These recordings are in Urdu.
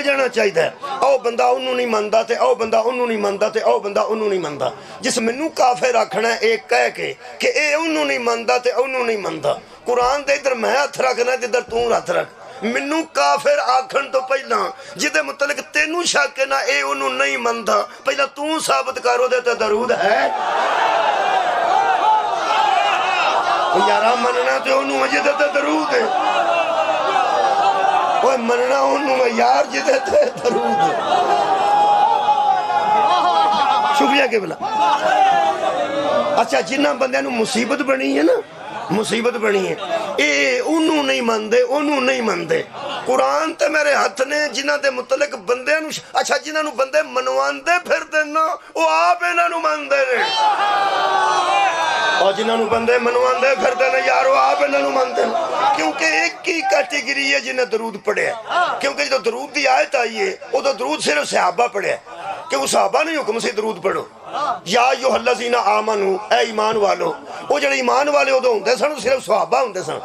جانا چاہیے او بندہ انہوں نہیں منتا تے او بندہ انہوں نہیں منتا تے او بندہ انہوں نہیں منتا جس منو کافر آکھنا ہے ایک کہہ کے کہ اے انہوں نہیں منتا تے انہوں نہیں منتا قرآن دے ادھر میں ہاتھ رکھنا تے ادھر تو ہاتھ رکھ منو کافر آکھن تو پہلا جدے متعلق تینوں شک نہ اے انہوں نہیں منتا پہلا تو ثابت کرو دے تے درود ہے یارا مننا تے انہوں میں جدے تے درود ہے وہ مننا انہوں میں یار جدے تے درود ہے شکریہ کہ بلا اچھا جنہ بندے نو مصیبت بنی ہے نا مصیبت بنی ہے اے انہوں نہیں مندے انہوں نہیں مندے قرآن تے میرے ہاتھ نے جنہ دے متعلق بندے نو اچھا جنہ نو بندے منواندے پھر دینا وہ آپ انہوں نو مندے نے اور جنہوں نو بندے منواندے پھر دینا یارو آپ انہوں نو مندے کیونکہ ایک ہی کیٹیگری ہے جنہیں درود پڑھے کیونکہ جو درود دی آیت آئی ہے وہ تو درود صرف صحابہ پڑھے کہ وہ صحابہ نہیں حکم سے درود پڑھو یا ایھا الذین آمنو اے ایمان والو وہ جڑے ایمان والے ادو ہوندے سن صرف صحابہ ہوندے سن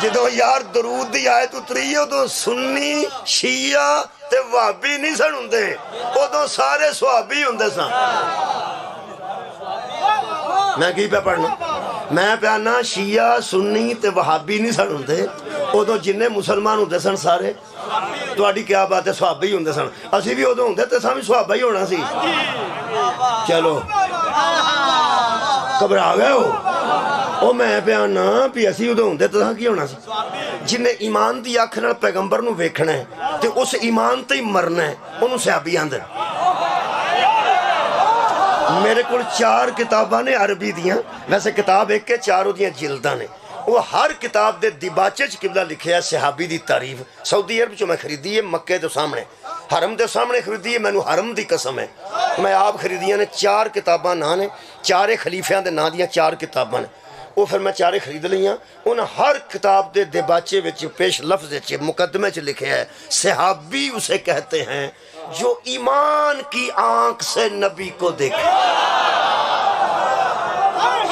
جدو یار درود دی آیت اتری ہے ادو سنی شیعہ تے وہابی نہیں سن ہوندے ادو سارے صحابی ہوندے سن میں کی پہ پڑھنا میں پیانا شیعہ سنی تے وہابی نہیں سن ہوندے ادو جنہیں مسلمان ہوندے سن سارے تواڈی کیا بات ہے صحابہ ہی ہوندے سن اسی بھی ادو ہوندے تے سامی صحابہ ہی ہونا سی چلو گھبرا گئے ہو او میں پیانا بھی اسی ادو ہوندے تے کی ہونا سی جنہیں ایمان دی آنکھ نال پیغمبر نو ویکھنا ہے تے اس ایمان تے ہی مرنا ہے انہوں صحابی آندے میرے کل 4 کتاباں نے عربی دیاں ویسے کتاب ایک کے 4 دیاں جلداں نے وہ ہر کتاب دے دیباچے قبلہ لکھے ہے صحابی دی تعریف سعودی عرب جو میں خریدی ہے مکے دے سامنے حرم دے سامنے خریدی ہے میں نو حرم دی قسم ہے میں آپ خریدیاں نے 4 کتاباں نا نے 4 خلیفیاں دے نا دیاں 4 کتاباں نے وہ پھر میں 4 خرید لیاں ان ہر کتاب دے دیباچے وچ پیش لفظ وچ مقدمے چ لکھے ہے صحابی اسے کہتے ہیں جو ایمان کی آنکھ سے نبی کو دیکھے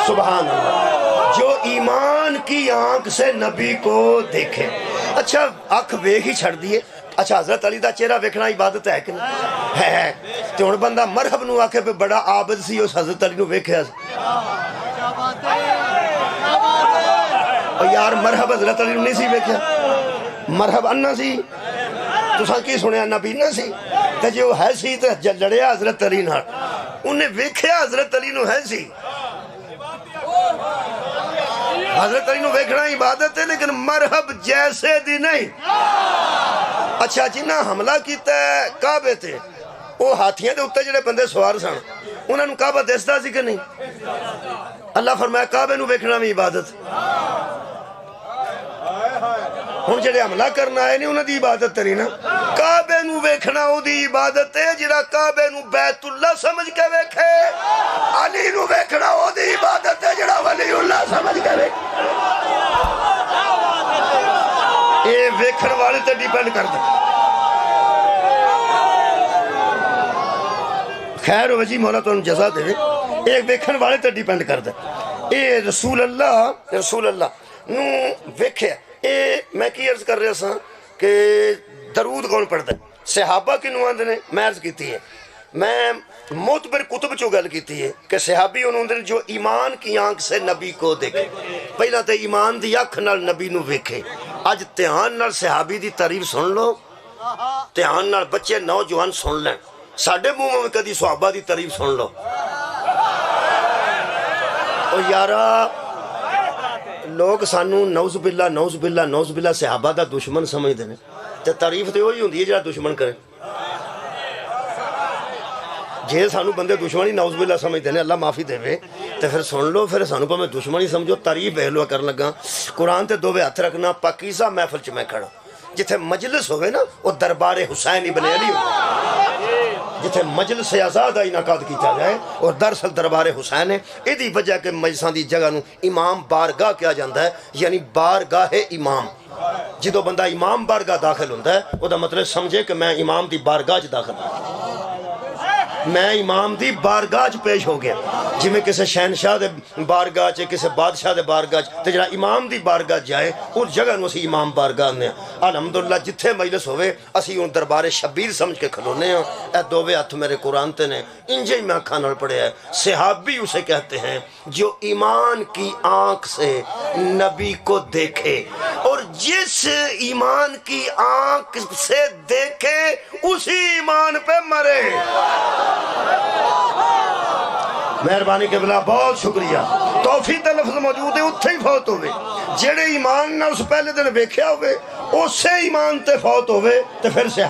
سبحان اللہ جو ایمان کی آنکھ سے نبی کو دیکھے اچھا آنکھ ویکھ ہی چھڑ دیئے اچھا حضرت علی دا چہرہ ویکھنا عبادت ہے کہ نہیں ہے تو ان بندہ مرحب نو آکے پہ بڑا عابد سی اس حضرت علی نو ویکھے اور یار مرحب حضرت علی نو نہیں سی ویکھے مرحب انہ سی تو ساں کی سنے نبی نہ سی تے جو ہے سی تے لڑیا حضرت علی نہ انہیں ویکھیا حضرت علی نو ہے سی حضرت علی نو ویکھنا عبادت ہے لیکن مرحب جیسے دی نہیں اچھا جنہ حملہ کیتا ہے کعبے تے وہ ہاتھیاں دے اتے جڑے بندے سوار سن انہوں نے کعبہ دیستا سی کہ نہیں اللہ فرمایا کعبے نو ویکھنا بھی عبادت ہن جڑے حملہ کرنا ہے نہیں انہوں دی عبادت تری نا کعبے نو ویکھنا او دی عبادت ہے جڑا کعبے نو بیت اللہ سمجھ کے ویکھے علی نو ویکھنا او دی عبادت ہے جڑا ولی اللہ سمجھ کے ویکھے اے ویکھن والے تے ڈیپینڈ کر دے خیر و وجی مولا تو ان جزا دے ایک ویکھن والے تے ڈیپینڈ کر دے اے رسول اللہ نو ویکھے اے میں کی عرض کر رہا سا کہ درود کون پڑھ دے صحابہ کی نواند نے میں عرض کیتی ہے میں معتبر کتب چو گل کیتی ہے کہ صحابی انہوں نے جو ایمان کی آنکھ سے نبی کو دیکھے پہلا تے ایمان دی آنکھ نال نبی نو ویکھے آج تیان نال صحابی دی تعریف سن لو تیان نال بچے نوجوان سن لیں ساڑھے منہ میں کدی صحابہ دی تعریف سن لو اور یارا لوگ سانو نعوذ باللہ صحابہ دا دشمن سمجھ دینے تے تعریف تے وہی ہوندی ہے جڑا دشمن کرے جے سانو بندے دشمنی نعوذ باللہ سمجھ دینے اللہ معافی دے وے تے پھر سن لو پھر سانو پہ میں دشمنی سمجھو تعریف بہلو کر لگا قرآن تے 2 ہاتھ رکھنا پاکیزہ محفل چ میں کھڑا جتھے مجلس ہوئے نا وہ دربار حسین ابن علی ہو جتھے مجلس آزاد انعقاد کیتا جائے اور دراصل دربار حسین ہے ایدی وجہ کہ مجلسان دی جگہ نو امام بارگاہ کیا جاندہ ہے یعنی بارگاہ امام جدو بندہ امام بارگاہ داخل ہوندہ ہے وہ دا مطلب سمجھے کہ میں امام دی بارگاہ چ داخل ہوں میں امام دی بارگاہ چ پیش ہو گیا جی میں کسی شہنشاہ دے بارگاہ چ کسی بادشاہ دے بارگاہ چ تے جڑا امام دی بارگاہ جائے اس جگہ نو اسی امام بارگاہ نے الحمدللہ جتھے مجلس ہوئے اسی ان دربار شبیر سمجھ کے کھلونے ہیں اے دووے ہاتھ میرے قرآن تے نے انجے ہی میں آنکھاں نال پڑھیا ہے صحابی اسے کہتے ہیں جو ایمان کی آنکھ سے نبی کو دیکھے اور جس ایمان کی آنکھ سے دیکھے اسی ایمان پہ مرے مہربانی کے بلا بہت شکریہ توفیق لفظ موجود ہے اتھے ہی فوت ہوئے جڑے ایمان نہ اس پہلے دن ویکھیا ہوئے اسے ایمان تے فوت ہوئے تے پھر سے